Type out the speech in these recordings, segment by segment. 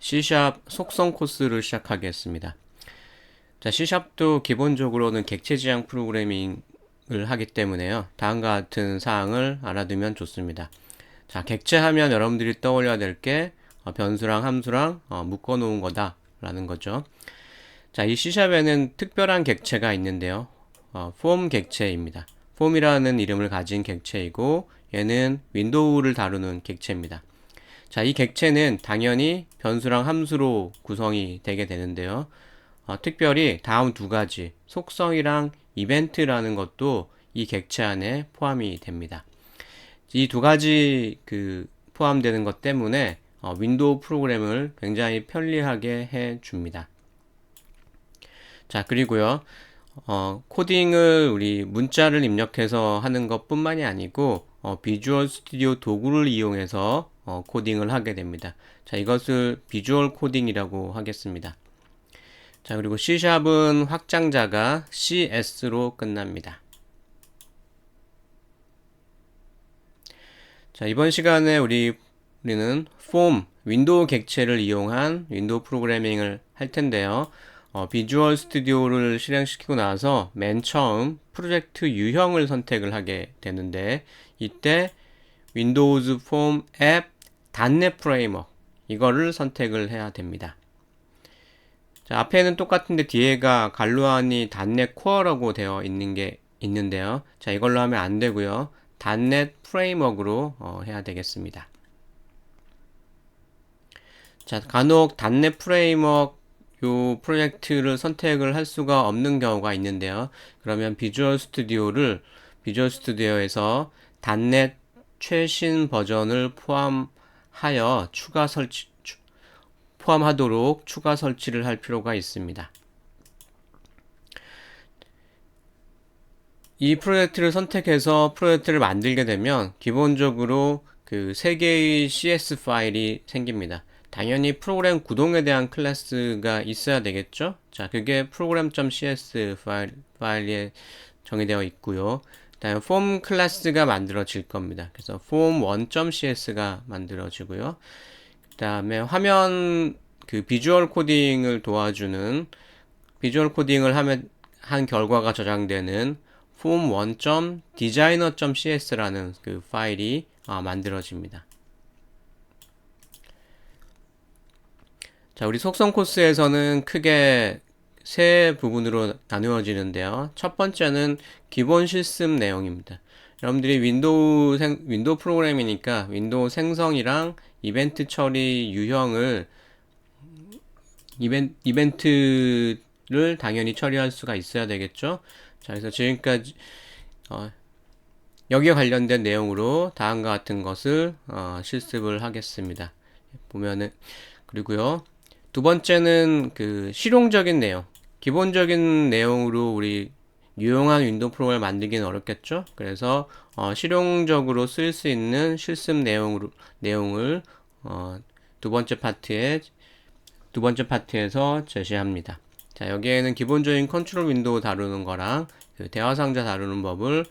C샵 속성 코스를 시작하겠습니다. 자, C샵도 기본적으로는 객체 지향 프로그래밍을 하기 때문에요. 다음과 같은 사항을 알아두면 좋습니다. 자, 객체하면 여러분들이 떠올려야 될 게 변수랑 함수랑 묶어 놓은 거다라는 거죠. 자, 이 C샵에는 특별한 객체가 있는데요. 폼 객체입니다. 폼이라는 이름을 가진 객체이고 얘는 윈도우를 다루는 객체입니다. 자, 이 객체는 당연히 변수랑 함수로 구성이 되게 되는데요. 특별히 다음 두 가지, 속성이랑 이벤트라는 것도 이 객체 안에 포함이 됩니다. 이 두 가지 포함되는 것 때문에 윈도우 프로그램을 굉장히 편리하게 해 줍니다. 자, 그리고요, 코딩을 우리 문자를 입력해서 하는 것 뿐만이 아니고, 비주얼 스튜디오 도구를 이용해서 코딩을 하게 됩니다. 자, 이것을 비주얼 코딩이라고 하겠습니다. 자, 그리고 C샵은 확장자가 CS로 끝납니다. 자, 이번 시간에 우리는 폼, 윈도우 객체를 이용한 윈도우 프로그래밍을 할 텐데요. 비주얼 스튜디오를 실행시키고 나서 맨 처음 프로젝트 유형을 선택을 하게 되는데 이때 윈도우즈 폼 앱 .NET 프레임워크 이거를 선택을 해야 됩니다. 자, 앞에는 똑같은데 뒤에가 갈루아니 .NET 코어라고 되어 있는 게 있는데요. 자, 이걸로 하면 안 되고요. .NET 프레임워크로 해야 되겠습니다. 자, 간혹 .NET 프레임워크 요 프로젝트를 선택을 할 수가 없는 경우가 있는데요. 그러면 비주얼 스튜디오에서 .NET 최신 버전을 포함하도록 추가 설치를 할 필요가 있습니다. 이 프로젝트를 선택해서 프로젝트를 만들게 되면 기본적으로 그 3개의 CS 파일이 생깁니다. 당연히 프로그램 구동에 대한 클래스가 있어야 되겠죠? 자, 그게 program.cs 파일에 정의되어 있고요. 다음에 form 클래스가 만들어질 겁니다. 그래서 form1.cs가 만들어지고요. 그 다음에 화면 비주얼 코딩을 도와주는 비주얼 코딩을 한 결과가 저장되는 form1.designer.cs라는 그 파일이 만들어집니다. 자, 우리 속성 코스에서는 크게 세 부분으로 나누어지는데요. 첫 번째는 기본 실습 내용입니다. 여러분들이 윈도우 프로그램이니까 윈도우 생성이랑 이벤트 처리 유형을 이벤트를 당연히 처리할 수가 있어야 되겠죠. 자, 그래서 지금까지 여기에 관련된 내용으로 다음과 같은 것을 실습을 하겠습니다. 보면은 그리고요. 두 번째는 실용적인 내용, 기본적인 내용으로 우리 유용한 윈도우 프로그램을 만들기는 어렵겠죠. 그래서 실용적으로 쓸 수 있는 실습 내용을 두 번째 파트에서 제시합니다. 자, 여기에는 기본적인 컨트롤 윈도우 다루는 거랑 대화 상자 다루는 법을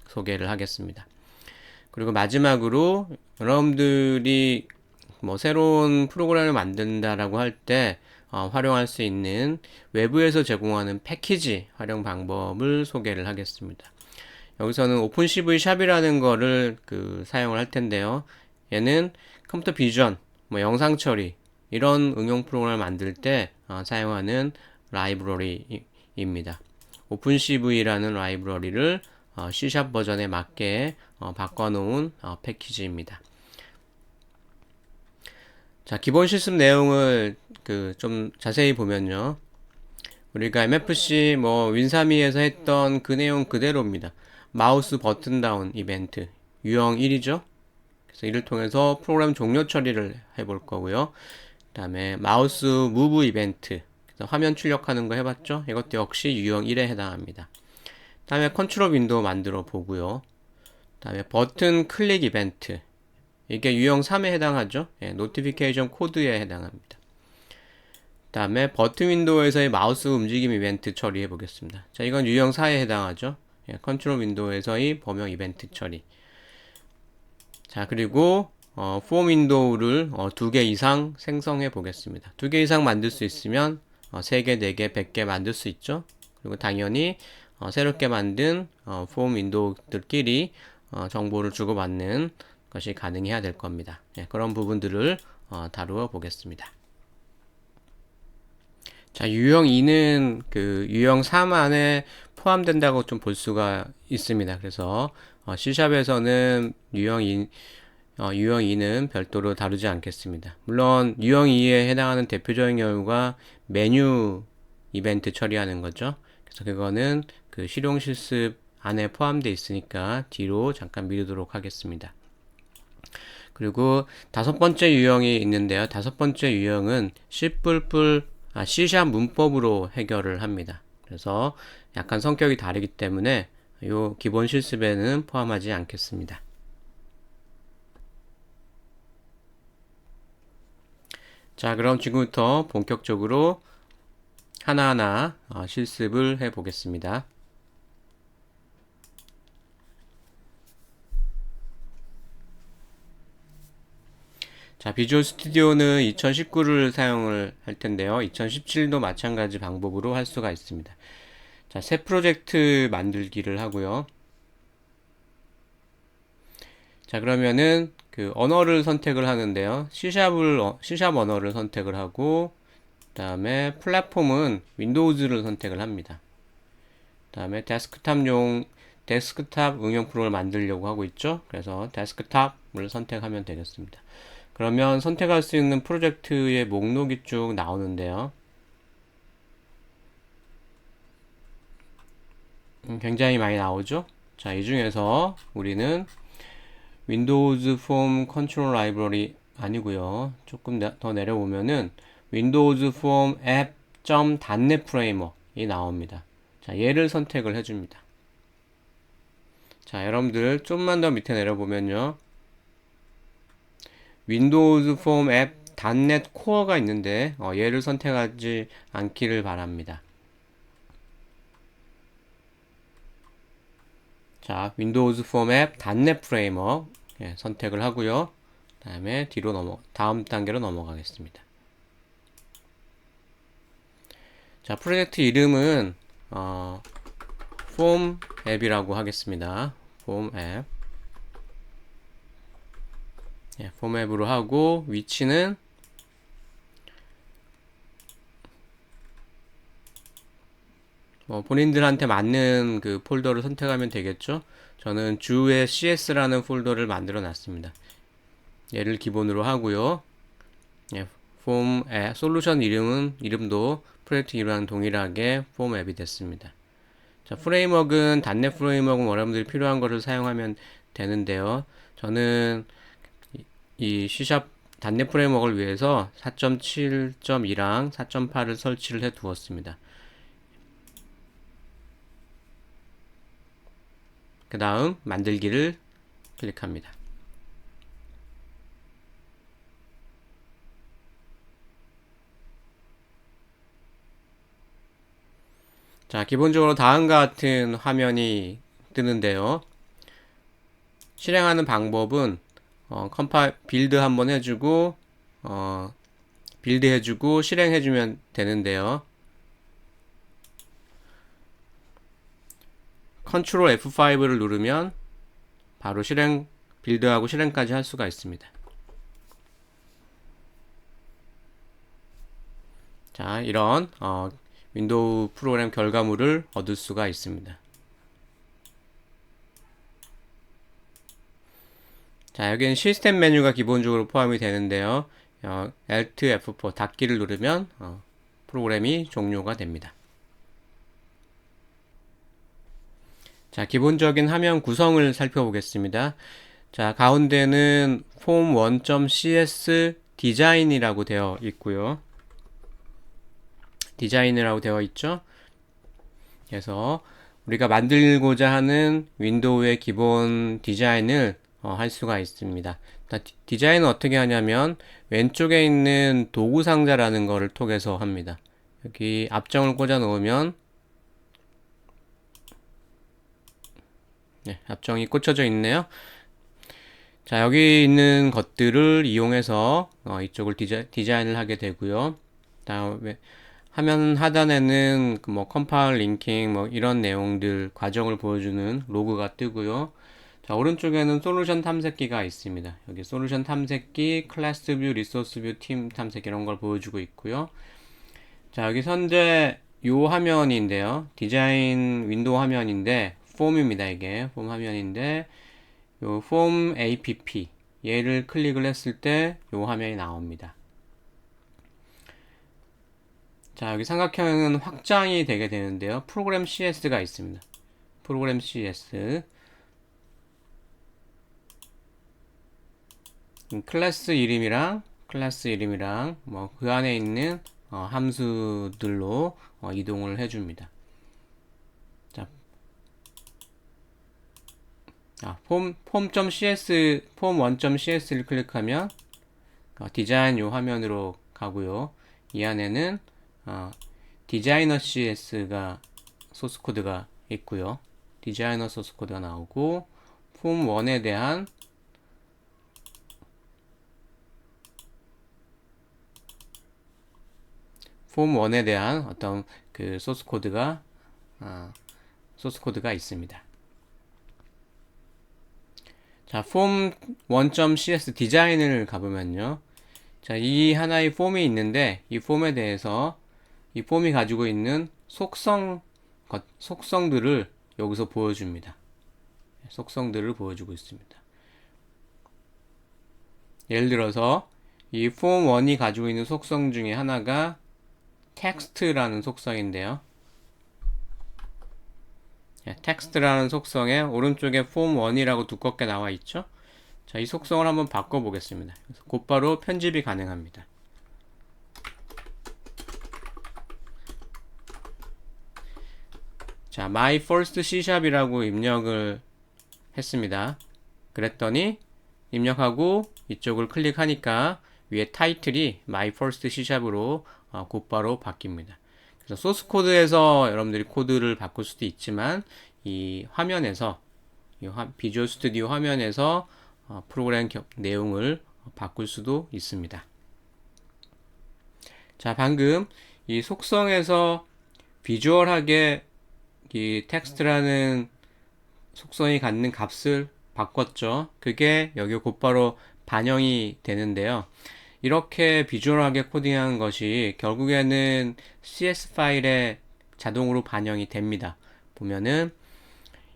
소개를 하겠습니다. 그리고 마지막으로 여러분들이 새로운 프로그램을 만든다라고 할 때 활용할 수 있는 외부에서 제공하는 패키지 활용 방법을 소개를 하겠습니다. 여기서는 오픈CV 샵이라는 거를 사용을 할 텐데요. 얘는 컴퓨터 비전, 영상 처리 이런 응용 프로그램을 만들 때 사용하는 라이브러리입니다. 오픈CV라는 라이브러리를 C# 버전에 맞게 바꿔놓은 패키지입니다. 자, 기본 실습 내용을 좀 자세히 보면요. 우리가 MFC 윈3.2에서 했던 그 내용 그대로입니다. 마우스 버튼 다운 이벤트 유형 1이죠. 그래서 이를 통해서 프로그램 종료 처리를 해볼 거고요. 그 다음에 마우스 무브 이벤트 그래서 화면 출력하는 거 해봤죠. 이것도 역시 유형 1에 해당합니다. 그 다음에 컨트롤 윈도우 만들어 보고요. 그 다음에 버튼 클릭 이벤트 이게 유형 3에 해당하죠. 노티피케이션 코드에 해당합니다. 그 다음에 버튼 윈도우에서의 마우스 움직임 이벤트 처리해 보겠습니다. 자, 이건 유형 4에 해당하죠. 컨트롤 윈도우에서의 범용 이벤트 처리. 자, 그리고 폼 윈도우를 2개 이상 생성해 보겠습니다. 2개 이상 만들 수 있으면 3개, 4개, 100개 만들 수 있죠. 그리고 당연히 새롭게 만든 폼 윈도우들끼리 정보를 주고받는 것이 가능해야 될 겁니다. 그런 부분들을 다루어 보겠습니다. 자, 유형 2는 그 유형 3 안에 포함된다고 좀 볼 수가 있습니다. 그래서 C샵에서는 유형 2는 별도로 다루지 않겠습니다. 물론 유형 2에 해당하는 대표적인 경우가 메뉴 이벤트 처리하는 거죠. 그래서 그거는 그 실용 실습 안에 포함되어 있으니까 뒤로 잠깐 미루도록 하겠습니다. 그리고 5번째 유형이 있는데요. 5번째 유형은 C샵 문법으로 해결을 합니다. 그래서 약간 성격이 다르기 때문에 이 기본 실습에는 포함하지 않겠습니다. 자, 그럼 지금부터 본격적으로 하나하나 실습을 해 보겠습니다. 자, 비주얼 스튜디오는 2019를 사용을 할 텐데요. 2017도 마찬가지 방법으로 할 수가 있습니다. 자, 새 프로젝트 만들기를 하고요. 자, 그러면은 그 언어를 선택을 하는데요. C샵 언어를 선택을 하고, 그 다음에 플랫폼은 윈도우즈를 선택을 합니다. 그 다음에 데스크탑 응용 프로를 만들려고 하고 있죠. 그래서 데스크탑을 선택하면 되겠습니다. 그러면 선택할 수 있는 프로젝트의 목록이 쭉 나오는데요. 굉장히 많이 나오죠. 자, 이 중에서 우리는 윈도우즈 폼 컨트롤 라이브러리 아니고요. 조금 더 내려오면은 윈도우즈 폼 앱.net 프레임워크이 나옵니다. 자, 얘를 선택을 해줍니다. 자, 여러분들 좀만 더 밑에 내려보면요. 윈도우즈 폼 앱 .net 코어가 있는데 얘를 선택하지 않기를 바랍니다. 자, 윈도우즈 폼 앱 .net 프레임워크 선택을 하고요. 다음에 다음 단계로 넘어가겠습니다. 자, 프로젝트 이름은 폼 앱이라고 하겠습니다. 폼 앱. 폼 앱으로 하고 위치는 본인들한테 맞는 그 폴더를 선택하면 되겠죠. 저는 주의 CS라는 폴더를 만들어 놨습니다. 얘를 기본으로 하고요. 폼 앱, 솔루션 이름도 프로젝트 이름랑 동일하게 폼 앱이 됐습니다. 자, 프레임워크는 .NET 프레임워크는 여러분들이 필요한 것을 사용하면 되는데요. 저는 이 C샵 .NET 프레임워크를 위해서 4.7.2랑 4.8을 설치를 해 두었습니다. 그 다음 만들기를 클릭합니다. 자, 기본적으로 다음과 같은 화면이 뜨는데요. 실행하는 방법은 빌드 한번 해주고 빌드 해주고 실행해주면 되는데요. 컨트롤 F5를 누르면 바로 빌드하고 실행까지 할 수가 있습니다. 자, 이런 윈도우 프로그램 결과물을 얻을 수가 있습니다. 자, 여기는 시스템 메뉴가 기본적으로 포함이 되는데요. Alt F4 닫기를 누르면 프로그램이 종료가 됩니다. 자, 기본적인 화면 구성을 살펴보겠습니다. 자, 가운데는 form1.cs 디자인이라고 되어 있고요. 디자인이라고 되어 있죠. 그래서 우리가 만들고자 하는 윈도우의 기본 디자인을 할 수가 있습니다. 디자인은 어떻게 하냐면 왼쪽에 있는 도구 상자라는 것을 통해서 합니다. 여기 앞정을 꽂아 놓으면 앞정이 꽂혀져 있네요. 자, 여기 있는 것들을 이용해서 이쪽을 디자인을 하게 되고요. 다음에 화면 하단에는 그뭐 컴파일, 링킹 뭐 이런 내용들 과정을 보여주는 로그가 뜨고요. 자, 오른쪽에는 솔루션 탐색기가 있습니다. 여기 솔루션 탐색기, 클래스 뷰, 리소스 뷰, 팀 탐색 이런 걸 보여주고 있고요. 자, 여기 현재 요 화면인데요. 디자인 윈도우 화면인데 폼입니다. 이게 폼 화면인데 요 폼 app 얘를 클릭을 했을 때 요 화면이 나옵니다. 자, 여기 삼각형은 확장이 되게 되는데요. 프로그램 CS가 있습니다. 프로그램 CS 클래스 이름이랑 뭐 그 안에 있는 함수들로 이동을 해줍니다. 자, 폼.cs, 폼1.cs를 클릭하면 디자인 요 화면으로 가고요. 이 안에는 디자이너 CS가 소스 코드가 있고요. 디자이너 소스 코드가 나오고 폼1에 대한 어떤 그 소스 코드가 있습니다. 자, 폼 1.cs 디자인을 가보면요. 자, 이 하나의 폼이 있는데 이 폼에 대해서 이 폼이 가지고 있는 속성들을 여기서 보여줍니다. 속성들을 보여주고 있습니다. 예를 들어서 이 폼 1이 가지고 있는 속성 중에 하나가 텍스트라는 속성인데요. 텍스트라는 속성에 오른쪽에 폼 1이라고 두껍게 나와 있죠. 자, 이 속성을 한번 바꿔 보겠습니다. 곧바로 편집이 가능합니다. 자, my first C#이라고 입력을 했습니다. 그랬더니 입력하고 이쪽을 클릭하니까 위에 타이틀이 my first C#으로 곧바로 바뀝니다. 그래서 소스 코드에서 여러분들이 코드를 바꿀 수도 있지만 이 화면에서 비주얼 스튜디오 화면에서 프로그램 내용을 바꿀 수도 있습니다. 자, 방금 이 속성에서 비주얼하게 이 텍스트라는 속성이 갖는 값을 바꿨죠. 그게 여기 곧바로 반영이 되는데요. 이렇게 비주얼하게 코딩하는 것이 결국에는 CS 파일에 자동으로 반영이 됩니다. 보면은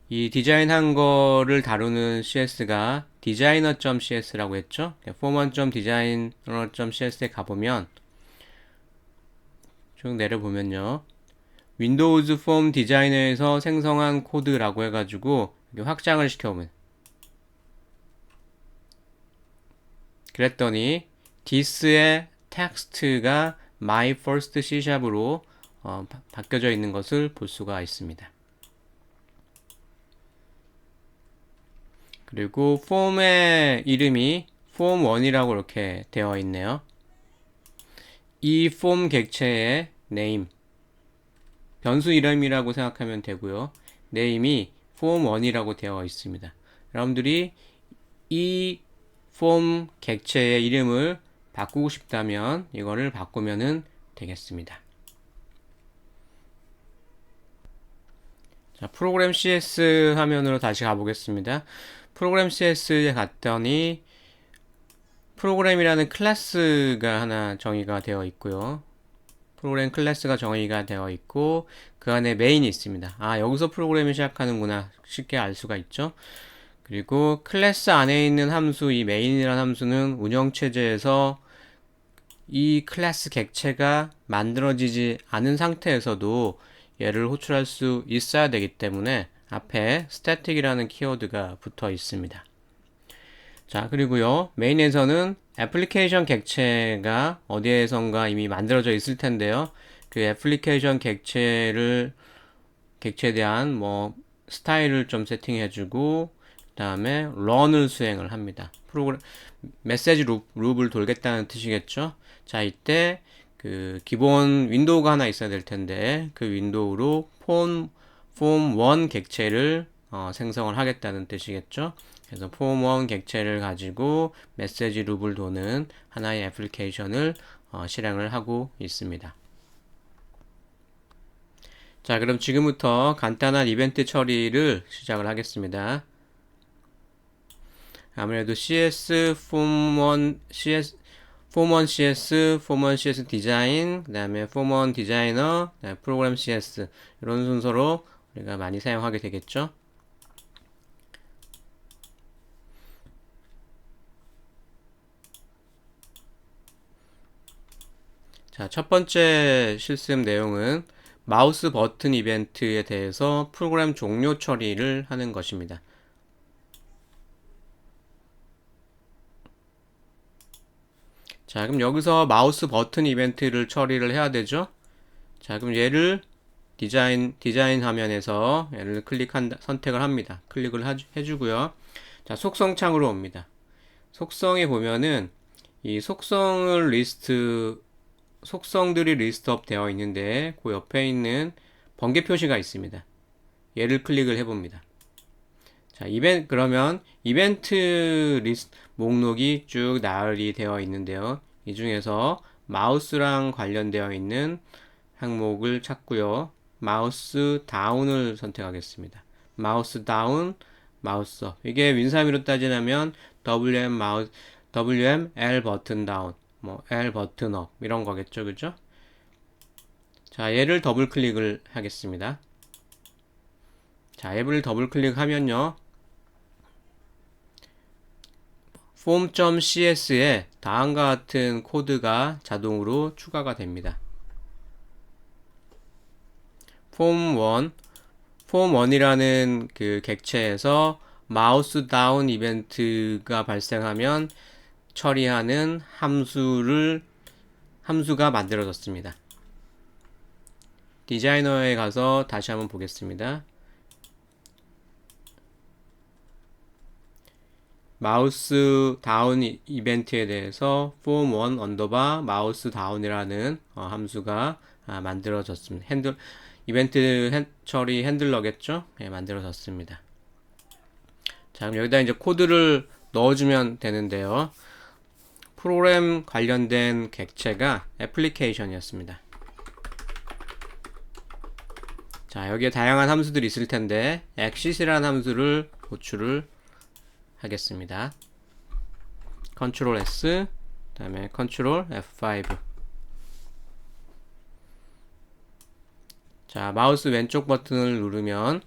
이 디자인한 거를 다루는 CS가 designer.cs라고 했죠. form1.designer.cs에 가보면 쭉 내려보면요. 윈도우즈 폼 디자이너에서 생성한 코드라고 해가지고 확장을 시켜보면 그랬더니 this의 텍스트가 my first C#으로 바뀌어져 있는 것을 볼 수가 있습니다. 그리고 폼의 이름이 폼1이라고 이렇게 되어 있네요. 이 폼 객체의 name 변수 이름이라고 생각하면 되고요. name이 폼1이라고 되어 있습니다. 여러분들이 이 폼 객체의 이름을 바꾸고 싶다면 이거를 바꾸면 되겠습니다. 자, 프로그램 CS 화면으로 다시 가보겠습니다. 프로그램 CS에 갔더니 프로그램이라는 클래스가 하나 정의가 되어 있고요. 프로그램 클래스가 정의가 되어 있고 그 안에 메인이 있습니다. 여기서 프로그램이 시작하는구나 쉽게 알 수가 있죠. 그리고 클래스 안에 있는 함수, 이 메인이라는 함수는 운영체제에서 이 클래스 객체가 만들어지지 않은 상태에서도 얘를 호출할 수 있어야 되기 때문에 앞에 static이라는 키워드가 붙어 있습니다. 자, 그리고요, 메인에서는 애플리케이션 객체가 어디에선가 이미 만들어져 있을 텐데요. 그 애플리케이션 객체에 대한 뭐 스타일을 좀 세팅해주고 그 다음에 run을 수행을 합니다. 프로그램 메시지 룹을 돌겠다는 뜻이겠죠. 자, 이때 그 기본 윈도우가 하나 있어야 될 텐데 그 윈도우로 폼1 객체를 생성을 하겠다는 뜻이겠죠. 그래서 폼1 객체를 가지고 메시지 룹을 도는 하나의 애플리케이션을 실행을 하고 있습니다. 자, 그럼 지금부터 간단한 이벤트 처리를 시작을 하겠습니다. 아무래도 CS, 폼1 CS, 폼1 CS, 폼1 CS 디자인, 그 다음에 폼1 디자이너, 프로그램 CS 이런 순서로 우리가 많이 사용하게 되겠죠. 자, 첫 번째 실습 내용은 마우스 버튼 이벤트에 대해서 프로그램 종료 처리를 하는 것입니다. 자, 그럼 여기서 마우스 버튼 이벤트를 처리를 해야 되죠. 자, 그럼 얘를 디자인 화면에서 얘를 선택을 합니다. 클릭을 해주고요. 자, 속성 창으로 옵니다. 속성에 보면은 이 속성들이 리스트업 되어 있는데 그 옆에 있는 번개 표시가 있습니다. 얘를 클릭을 해봅니다. 자, 그러면 이벤트 리스트 목록이 쭉 나열이 되어 있는데요. 이 중에서 마우스랑 관련되어 있는 항목을 찾고요. 마우스 다운을 선택하겠습니다. 마우스 다운, 마우스 업. 이게 윈사미로 따지면 WM L 버튼 다운, 뭐 L 버튼 업 이런 거겠죠, 그죠? 자, 얘를 더블 클릭을 하겠습니다. 자, 앱을 더블 클릭하면요. form.cs에 다음과 같은 코드가 자동으로 추가가 됩니다. form1이라는 그 객체에서 마우스 다운 이벤트가 발생하면 처리하는 함수가 만들어졌습니다. 디자이너에 가서 다시 한번 보겠습니다. 마우스 다운 이벤트에 대해서 form1 언더바 마우스 다운이라는 함수가 만들어졌습니다. 이벤트 처리 핸들러겠죠? 네, 만들어졌습니다. 자, 그럼 여기다 이제 코드를 넣어주면 되는데요. 프로그램 관련된 객체가 애플리케이션이었습니다. 자, 여기에 다양한 함수들이 있을 텐데 exit이라는 함수를 호출을 하겠습니다. 컨트롤 S, 그 다음에 컨트롤 F5. 자, 마우스 왼쪽 버튼을 누르면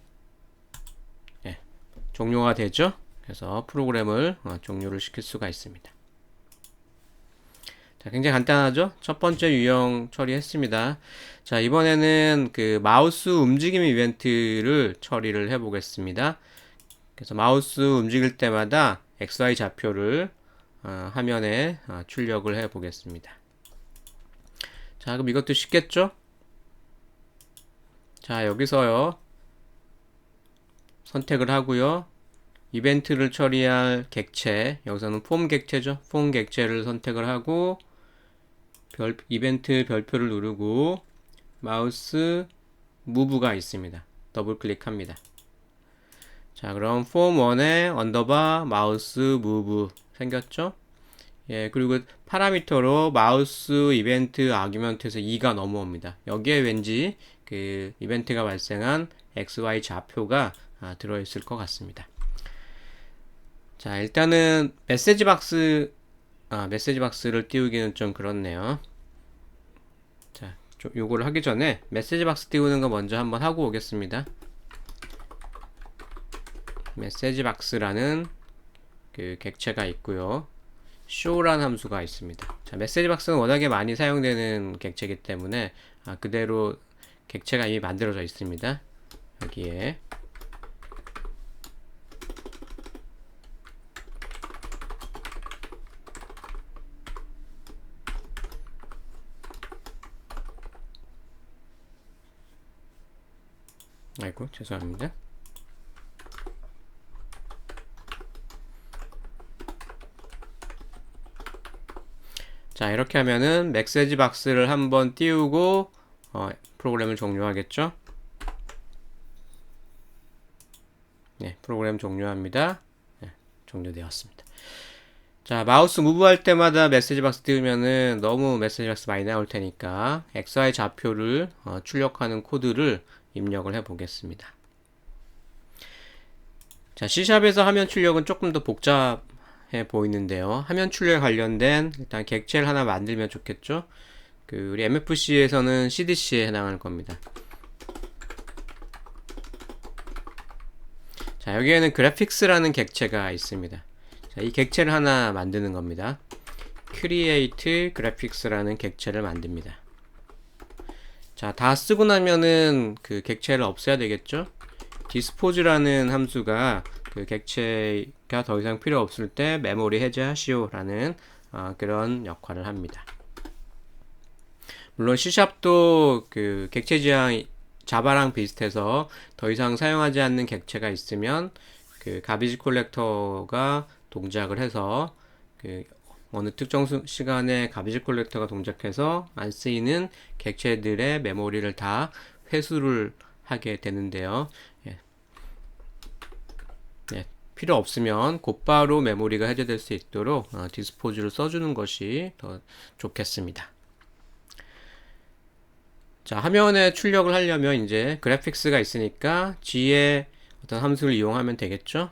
종료가 되죠. 그래서 프로그램을 종료를 시킬 수가 있습니다. 자, 굉장히 간단하죠? 첫 번째 유형 처리했습니다. 자, 이번에는 그 마우스 움직임 이벤트를 처리를 해 보겠습니다. 그래서 마우스 움직일 때마다 XY 좌표를 화면에 출력을 해 보겠습니다. 자, 그럼 이것도 쉽겠죠? 자, 여기서요. 선택을 하고요. 이벤트를 처리할 객체, 여기서는 폼 객체죠. 폼 객체를 선택을 하고 이벤트 별표를 누르고 마우스 무브가 있습니다. 더블 클릭합니다. 자, 그럼 폼1에 언더바 마우스 무브 생겼죠? 예, 그리고 파라미터로 마우스 이벤트 아규먼트에서 2가 넘어옵니다. 여기에 왠지 그 이벤트가 발생한 XY 좌표가 들어있을 것 같습니다. 자, 일단은 메시지 박스를 띄우기는 좀 그렇네요. 자, 요거를 하기 전에 메시지 박스 띄우는 거 먼저 한번 하고 오겠습니다. 메시지 박스라는 그 객체가 있고요. show라는 함수가 있습니다. 자, 메시지 박스는 워낙에 많이 사용되는 객체이기 때문에 그대로 객체가 이미 만들어져 있습니다. 여기에 아이고, 죄송합니다. 자, 이렇게 하면은 메시지 박스를 한번 띄우고 프로그램을 종료하겠죠. 네, 프로그램 종료합니다. 네. 종료되었습니다. 자, 마우스 무브할 때마다 메시지 박스 띄우면은 너무 메시지 박스 많이 나올 테니까 XY 좌표를 출력하는 코드를 입력을 해 보겠습니다. 자, C샵에서 화면 출력은 조금 더 복잡해 보이는데요. 화면 출력에 관련된 일단 객체를 하나 만들면 좋겠죠. 우리 MFC에서는 CDC에 해당할 겁니다. 자, 여기에는 그래픽스라는 객체가 있습니다. 자, 이 객체를 하나 만드는 겁니다. create graphics라는 객체를 만듭니다. 자, 다 쓰고 나면은 그 객체를 없애야 되겠죠? dispose라는 함수가 그 객체가 더 이상 필요 없을 때 메모리 해제하시오 라는 그런 역할을 합니다. 물론 C샵도 그 객체 지향 자바랑 비슷해서 더 이상 사용하지 않는 객체가 있으면 그 가비지 콜렉터가 동작을 해서 그 어느 특정 시간에 가비지 콜렉터가 동작해서 안 쓰이는 객체들의 메모리를 다 회수를 하게 되는데요. 필요 없으면 곧바로 메모리가 해제될 수 있도록 디스포즈를 써주는 것이 더 좋겠습니다. 자, 화면에 출력을 하려면 이제 그래픽스가 있으니까 G의 어떤 함수를 이용하면 되겠죠.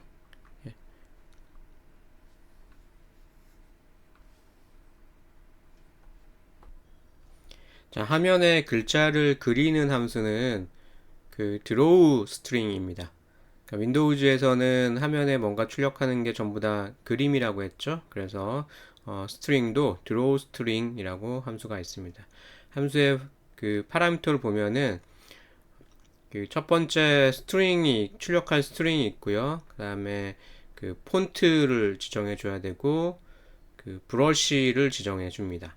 자, 화면에 글자를 그리는 함수는 그 draw string입니다. 그러니까 윈도우즈에서는 화면에 뭔가 출력하는 게 전부 다 그림이라고 했죠. 그래서 string도 draw string이라고 함수가 있습니다. 함수의 그 파라미터를 보면은 그 첫 번째 스트링이 출력할 스트링이 있고요. 그 다음에 그 폰트를 지정해 줘야 되고 그 브러쉬를 지정해 줍니다.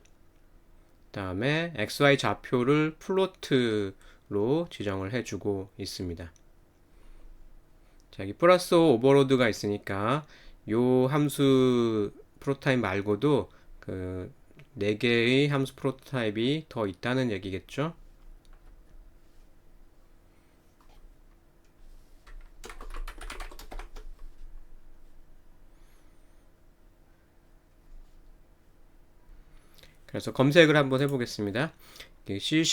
그 다음에 XY 좌표를 플로트로 지정을 해주고 있습니다. 자, 여기 플러스 오버로드가 있으니까 요 함수 프로타입 말고도 그 4개의 함수 프로타입이 더 있다는 얘기겠죠. 그래서 검색을 한번 해보겠습니다. C#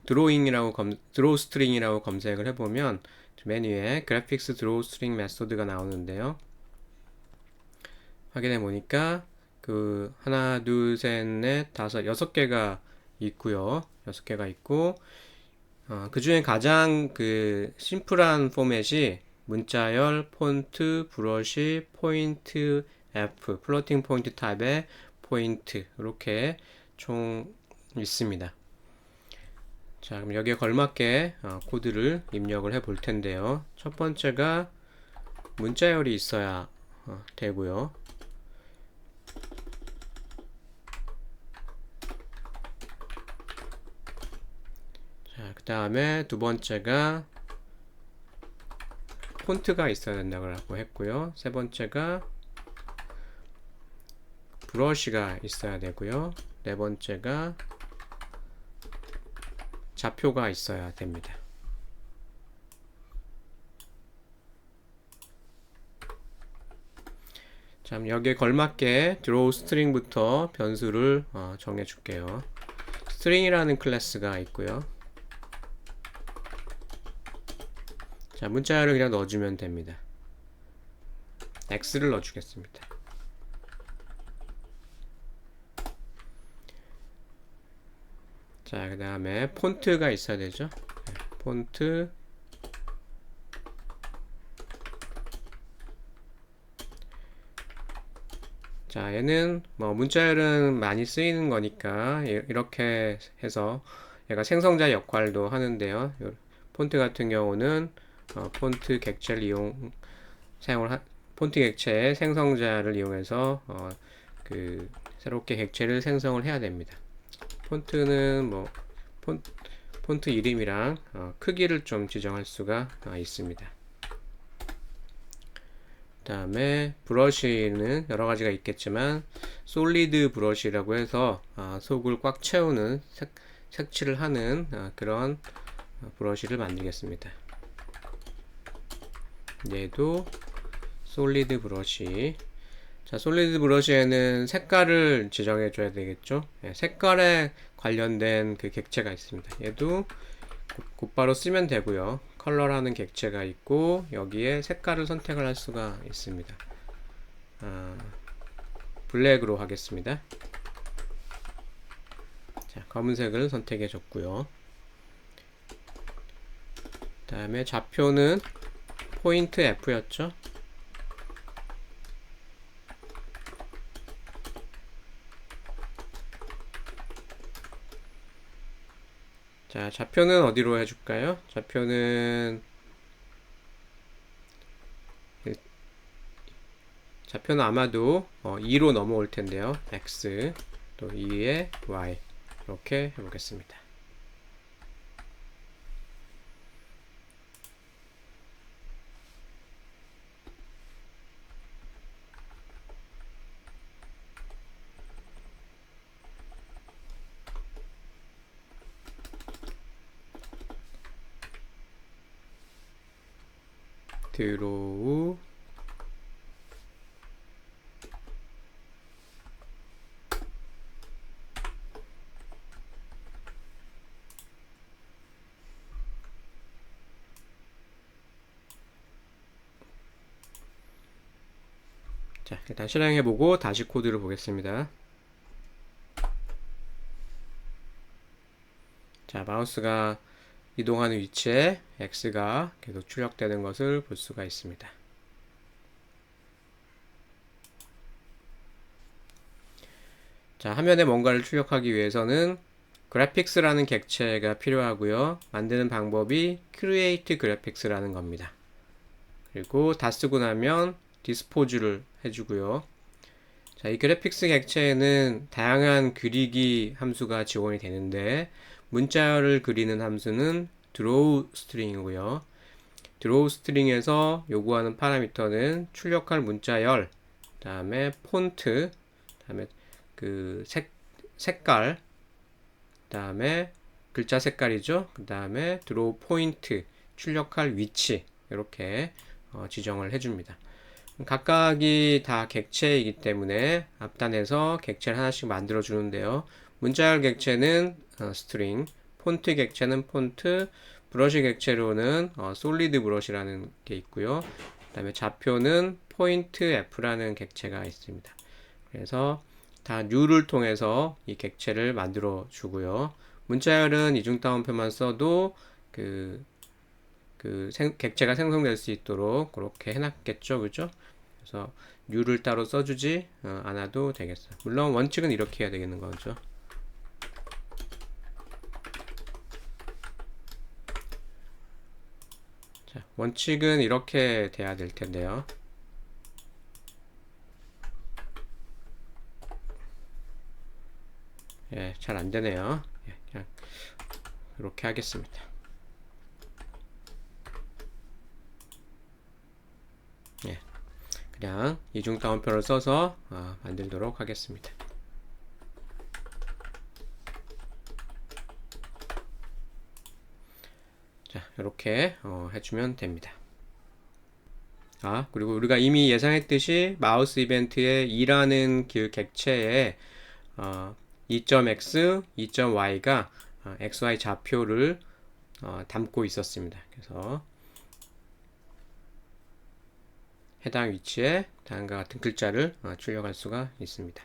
드로잉이라고 드로우 스트링이라고 검색을 해보면 맨 위에 그래픽스 드로우 스트링 메소드가 나오는데요. 확인해 보니까 그 하나, 둘, 셋, 넷, 다섯, 6개가 있고요. 6개가 있고 그 중에 가장 그 심플한 포맷이 문자열, 폰트, 브러쉬, 포인트, F, 플로팅 포인트 타입의 포인트 이렇게 총 있습니다. 자, 그럼 여기에 걸맞게 코드를 입력을 해 볼 텐데요. 첫 번째가 문자열이 있어야 되고요. 자, 그 다음에 두 번째가 폰트가 있어야 된다고 했고요. 세 번째가 브러쉬가 있어야 되고요. 네 번째가 좌표가 있어야 됩니다. 자, 여기에 걸맞게 draw string부터 변수를 정해 줄게요. string이라는 클래스가 있고요. 자, 문자열을 그냥 넣어주면 됩니다. x를 넣어주겠습니다. 자, 그 다음에 폰트가 있어야 되죠. 폰트. 자, 얘는 뭐 문자열은 많이 쓰이는 거니까 이렇게 해서 얘가 생성자 역할도 하는데요. 폰트 같은 경우는 폰트 객체를 폰트 객체의 생성자를 이용해서 그 새롭게 객체를 생성을 해야 됩니다. 폰트는 뭐 폰트 이름이랑 크기를 좀 지정할 수가 있습니다. 그 다음에 브러쉬는 여러 가지가 있겠지만 솔리드 브러쉬라고 해서 속을 꽉 채우는 색칠을 하는 그런 브러쉬를 만들겠습니다. 얘도 솔리드 브러쉬. 자, 솔리드 브러쉬에는 색깔을 지정해 줘야 되겠죠. 예, 색깔에 관련된 그 객체가 있습니다. 얘도 곧바로 쓰면 되고요. 컬러라는 객체가 있고 여기에 색깔을 선택을 할 수가 있습니다. 블랙으로 하겠습니다. 자, 검은색을 선택해 줬고요. 그 다음에 좌표는 포인트 F였죠. 자, 좌표는 어디로 해줄까요? 좌표는 아마도 2로 넘어올 텐데요. X 또 2에 Y 이렇게 해보겠습니다. 드로우 자, 일단 실행해보고 다시 코드를 보겠습니다. 자, 마우스가 이동하는 위치에 X가 계속 출력되는 것을 볼 수가 있습니다. 자, 화면에 뭔가를 출력하기 위해서는 그래픽스라는 객체가 필요하고요. 만드는 방법이 create graphics라는 겁니다. 그리고 다 쓰고 나면 디스포즈를 해주고요. 자, 이 그래픽스 객체에는 다양한 그리기 함수가 지원이 되는데 문자열을 그리는 함수는 draw string이고요. draw string에서 요구하는 파라미터는 출력할 문자열, 다음에 폰트, 다음에 그 색깔, 다음에 글자 색깔이죠. 그 다음에 draw point, 출력할 위치 이렇게 지정을 해줍니다. 각각이 다 객체이기 때문에 앞단에서 객체를 하나씩 만들어 주는데요. 문자열 객체는 스트링, 폰트 객체는 폰트, 브러쉬 객체로는 솔리드 브러쉬라는 게 있고요. 그 다음에 좌표는 포인트 F라는 객체가 있습니다. 그래서 다 new를 통해서 이 객체를 만들어 주고요. 문자열은 이중따옴표만 써도 객체가 생성될 수 있도록 그렇게 해놨겠죠, 그죠? 그래서 new를 따로 써주지 않아도 되겠어요. 물론 원칙은 이렇게 해야 되겠는 거죠. 자, 원칙은 이렇게 돼야 될 텐데요. 예, 잘 안 되네요. 예, 그냥 이렇게 하겠습니다. 예, 그냥 이중 따옴표를 써서 만들도록 하겠습니다. 자, 이렇게 해주면 됩니다. 그리고 우리가 이미 예상했듯이 마우스 이벤트에 2라는 그 객체에 2.x, 2.y가 xy 좌표를 담고 있었습니다. 그래서 해당 위치에 다음과 같은 글자를 출력할 수가 있습니다.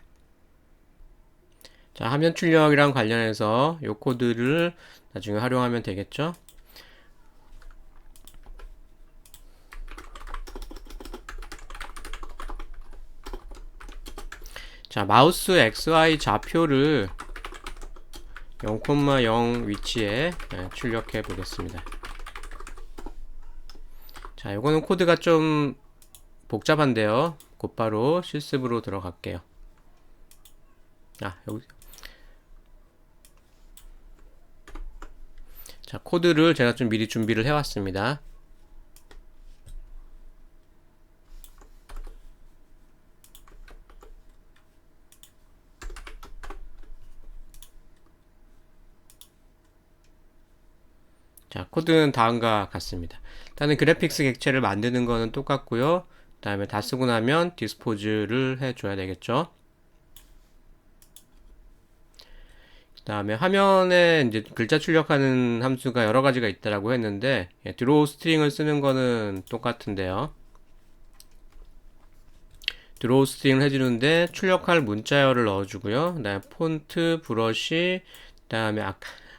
자, 화면 출력이랑 관련해서 이 코드를 나중에 활용하면 되겠죠. 자, 마우스 XY 좌표를 0,0 위치에 출력해 보겠습니다. 자, 이거는 코드가 좀 복잡한데요. 곧바로 실습으로 들어갈게요. 여기. 자, 코드를 제가 좀 미리 준비를 해왔습니다. 자, 코드는 다음과 같습니다. 일단은 그래픽스 객체를 만드는 거는 똑같고요. 다음에 다 쓰고 나면 디스포즈를 해줘야 되겠죠. 그 다음에 화면에 이제 글자 출력하는 함수가 여러 가지가 있다라고 했는데, 드로우 스트링을 쓰는 거는 똑같은데요. 드로우 스트링을 해주는데 출력할 문자열을 넣어주고요. 그다음에 폰트, 브러쉬, 그다음에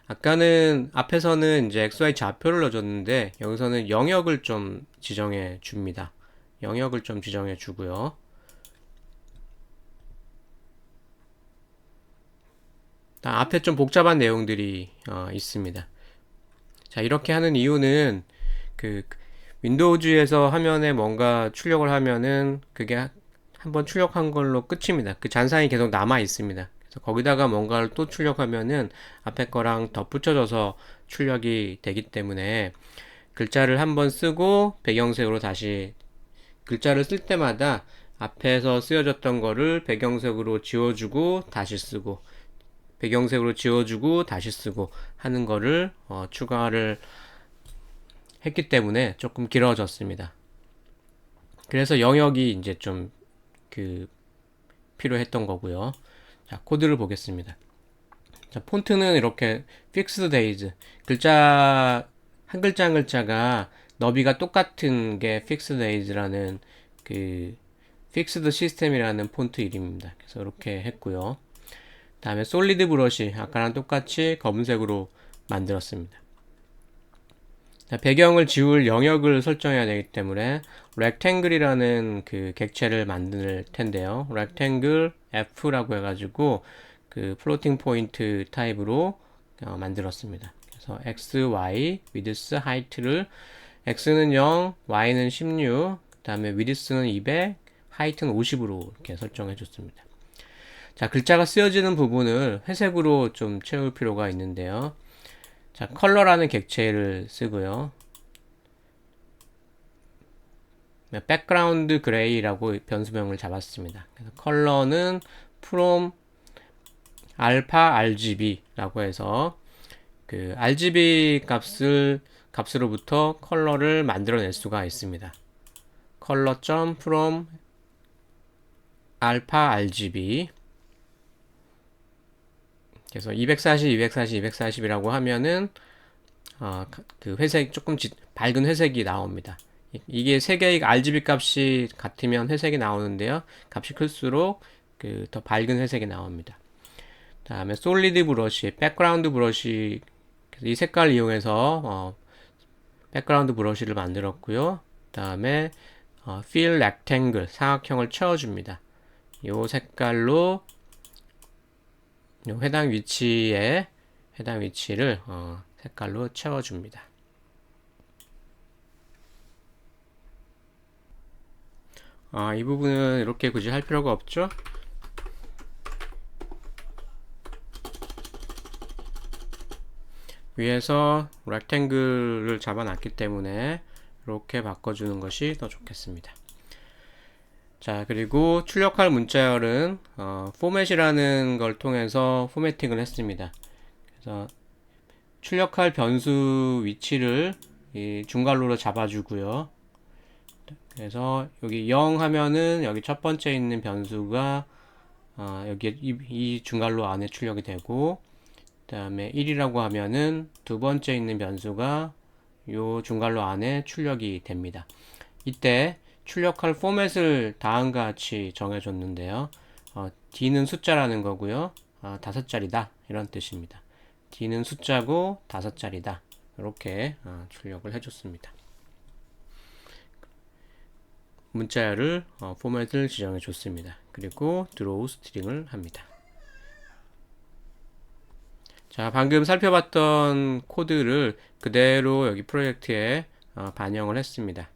아까는 앞에서는 이제 XY 좌표를 넣어줬는데 여기서는 영역을 좀 지정해 줍니다. 영역을 좀 지정해 주고요. 앞에 좀 복잡한 내용들이 있습니다. 자, 이렇게 하는 이유는 그 윈도우즈에서 화면에 뭔가 출력을 하면은 그게 한번 출력한 걸로 끝입니다. 그 잔상이 계속 남아 있습니다. 그래서 거기다가 뭔가를 또 출력하면은 앞에 거랑 덧붙여져서 출력이 되기 때문에 글자를 한번 쓰고 배경색으로 다시 글자를 쓸 때마다 앞에서 쓰여졌던 거를 배경색으로 지워주고 다시 쓰고 배경색으로 지워주고 다시 쓰고 하는 거를 추가를 했기 때문에 조금 길어졌습니다. 그래서 영역이 이제 좀 필요했던 거고요. 자, 코드를 보겠습니다. 자, 폰트는 이렇게 fixed days 글자 한 글자 한 글자가 너비가 똑같은 게 fixed days라는 그 fixed system이라는 폰트 이름입니다. 그래서 이렇게 했고요. 다음에 솔리드 브러쉬 아까랑 똑같이 검은색으로 만들었습니다. 자, 배경을 지울 영역을 설정해야 되기 때문에 rectangle이라는 그 객체를 만들 텐데요. rectangle f라고 해가지고 그 플로팅 포인트 타입으로 만들었습니다. 그래서 x, y, width, height를 x는 0, y는 16, 그 다음에 width는 200, height는 50으로 이렇게 설정해 줬습니다. 자, 글자가 쓰여지는 부분을 회색으로 좀 채울 필요가 있는데요. 자, 컬러라는 객체를 쓰고요. 백그라운드 그레이라고 변수명을 잡았습니다. 그래서 컬러는 from 알파 RGB라고 해서 그 RGB 값으로부터 컬러를 만들어낼 수가 있습니다. color.from 알파 RGB 그래서 240, 240, 240이라고 하면은 그 회색 조금 밝은 회색이 나옵니다. 이게 세 개의 RGB 값이 같으면 회색이 나오는데요. 값이 클수록 그 더 밝은 회색이 나옵니다. 다음에 솔리드 브러쉬, 백그라운드 브러쉬 이 색깔을 이용해서 백그라운드 브러쉬를 만들었고요. 다음에 fill rectangle 사각형을 채워줍니다. 이 색깔로 해당 위치를 색깔로 채워줍니다. 이 부분은 이렇게 굳이 할 필요가 없죠. 위에서 rectangle를 잡아놨기 때문에 이렇게 바꿔주는 것이 더 좋겠습니다. 자, 그리고 출력할 문자열은 포맷이라는 걸 통해서 포매팅을 했습니다. 그래서 출력할 변수 위치를 이 중괄호로 잡아주고요. 그래서 여기 0 하면은 여기 첫 번째 있는 변수가 여기 이 중괄호 안에 출력이 되고, 그 다음에 1이라고 하면은 두 번째 있는 변수가 요 중괄호 안에 출력이 됩니다. 이때 출력할 포맷을 다음과 같이 정해줬는데요. D는 숫자라는 거고요. 5자리다 이런 뜻입니다. D는 숫자고 5자리다 이렇게 출력을 해줬습니다. 문자열을 포맷을 지정해 줬습니다. 그리고 드로우 스트링을 합니다. 자, 방금 살펴봤던 코드를 그대로 여기 프로젝트에 반영을 했습니다.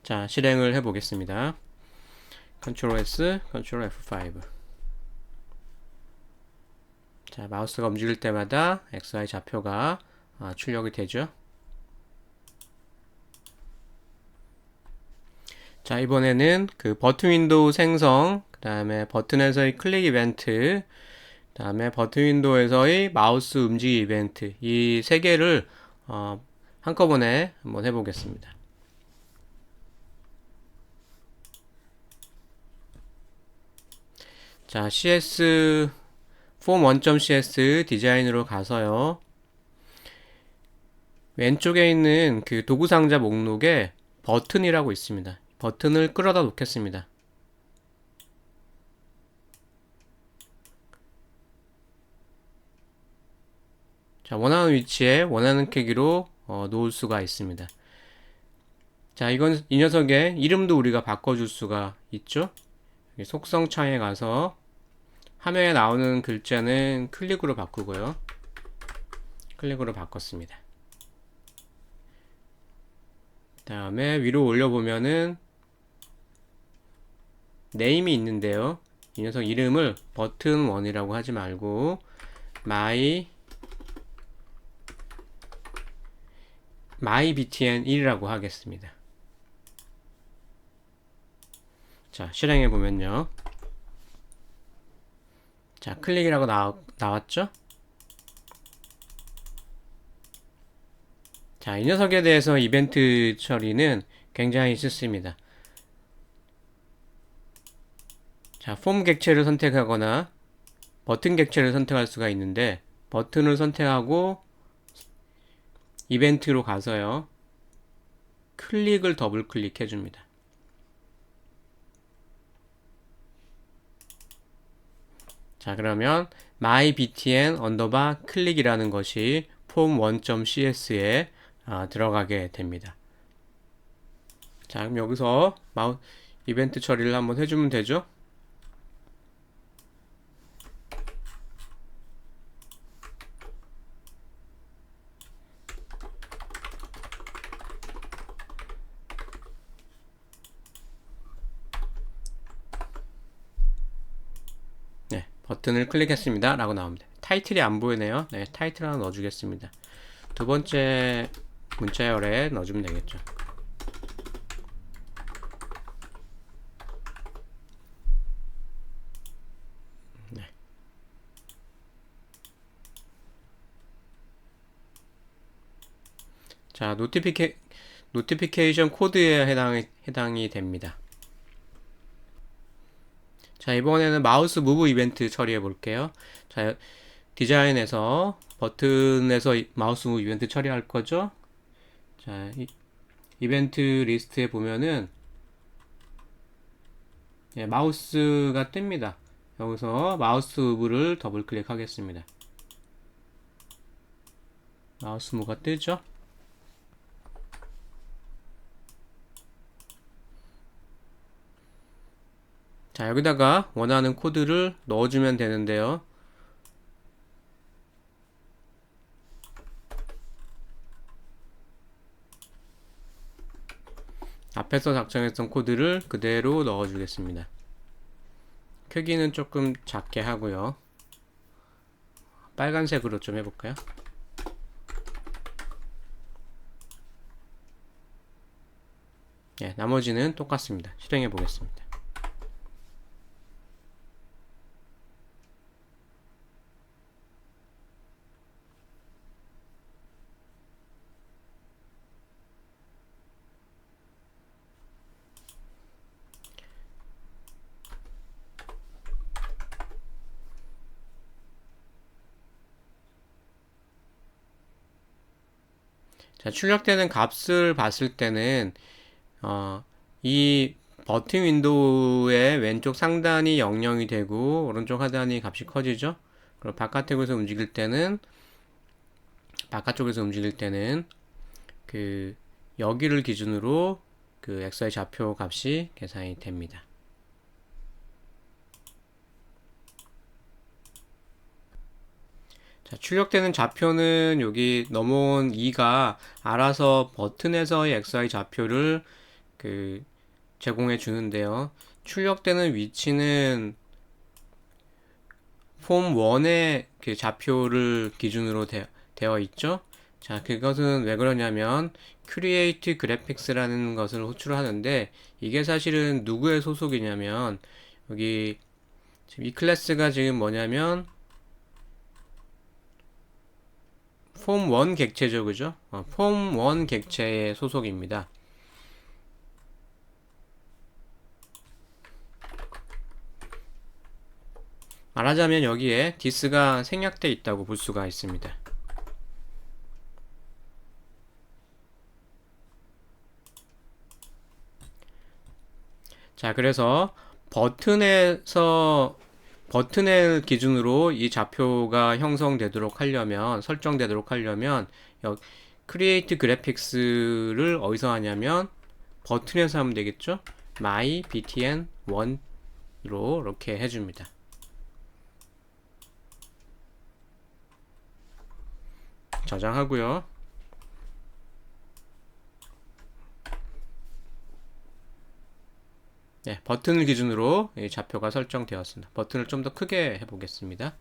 자, 실행을 해 보겠습니다. Ctrl S, Ctrl F5. 자, 마우스가 움직일 때마다 XY 좌표가 출력이 되죠. 자, 이번에는 그 버튼 윈도우 생성, 그 다음에 버튼에서의 클릭 이벤트, 그 다음에 버튼 윈도우에서의 마우스 움직이 이벤트 이 세 개를 한꺼번에 한번 해보겠습니다. 자, CS 폼 1.cs 디자인으로 가서요. 왼쪽에 있는 그 도구 상자 목록에 버튼이라고 있습니다. 버튼을 끌어다 놓겠습니다. 자, 원하는 위치에 원하는 크기로 놓을 수가 있습니다. 자, 이 녀석의 이름도 우리가 바꿔줄 수가 있죠. 속성 창에 가서 화면에 나오는 글자는 클릭으로 바꾸고요. 클릭으로 바꿨습니다. 다음에 위로 올려보면은 네임이 있는데요. 이 녀석 이름을 버튼1이라고 하지 말고 mybtn1이라고 하겠습니다. 자, 실행해 보면요. 자, 클릭이라고 나왔죠? 자, 이 녀석에 대해서 이벤트 처리는 굉장히 쉽습니다. 자, 폼 객체를 선택하거나 버튼 객체를 선택할 수가 있는데 버튼을 선택하고 이벤트로 가서요. 클릭을 더블 클릭해 줍니다. 자, 그러면 mybtn 언더바 클릭이라는 것이 폼 1.cs에 들어가게 됩니다. 자, 그럼 여기서 이벤트 처리를 한번 해주면 되죠. 네, 버튼을 클릭했습니다 라고 나옵니다. 타이틀이 안 보이네요. 네, 타이틀 하나 넣어주겠습니다. 두 번째 문자열에 넣어주면 되겠죠. 네. 자, 노티피케이션 코드에 해당이 됩니다. 자, 이번에는 마우스 무브 이벤트 처리해 볼게요. 자, 디자인에서 버튼에서 마우스 무브 이벤트 처리할 거죠. 자, 이벤트 리스트에 보면은 마우스가 뜹니다. 여기서 마우스 무브를 더블 클릭하겠습니다. 마우스 무브가 뜨죠. 자, 여기다가 원하는 코드를 넣어주면 되는데요. 앞에서 작성했던 코드를 그대로 넣어주겠습니다. 크기는 조금 작게 하고요. 빨간색으로 좀 해볼까요? 예, 나머지는 똑같습니다. 실행해 보겠습니다. 자, 출력되는 값을 봤을 때는 이 버튼 윈도우의 왼쪽 상단이 00이 되고 오른쪽 하단이 값이 커지죠. 그리고 바깥쪽에서 움직일 때는 그 여기를 기준으로 그 XY 좌표 값이 계산이 됩니다. 자, 출력되는 좌표는 여기 넘어온 2가 알아서 버튼에서의 XY 좌표를 제공해 주는데요. 출력되는 위치는 폼 1의 그 좌표를 기준으로 되어 있죠. 자, 그것은 왜 그러냐면 Create Graphics라는 것을 호출을 하는데 이게 사실은 누구의 소속이냐면 여기 지금 이 클래스가 지금 뭐냐면 폼 1 객체죠, 그죠? 폼 1 객체의 소속입니다. 말하자면 여기에 this가 생략되어 있다고 볼 수가 있습니다. 자, 그래서 버튼을 기준으로 이 좌표가 형성되도록 하려면, 설정되도록 하려면, 크리에이트 그래픽스를 어디서 하냐면, 버튼에서 하면 되겠죠? my btn1로 이렇게 해줍니다. 저장하고요. 네, 버튼을 기준으로 이 좌표가 설정되었습니다. 버튼을 좀 더 크게 해보겠습니다.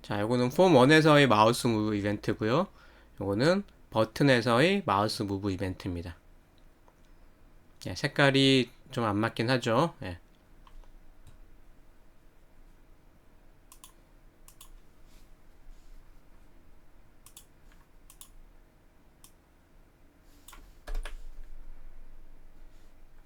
자, 요거는 폼 1에서의 마우스 무브 이벤트고요. 요거는 버튼에서의 마우스 무브 이벤트입니다. 네, 색깔이 좀 안 맞긴 하죠. 네.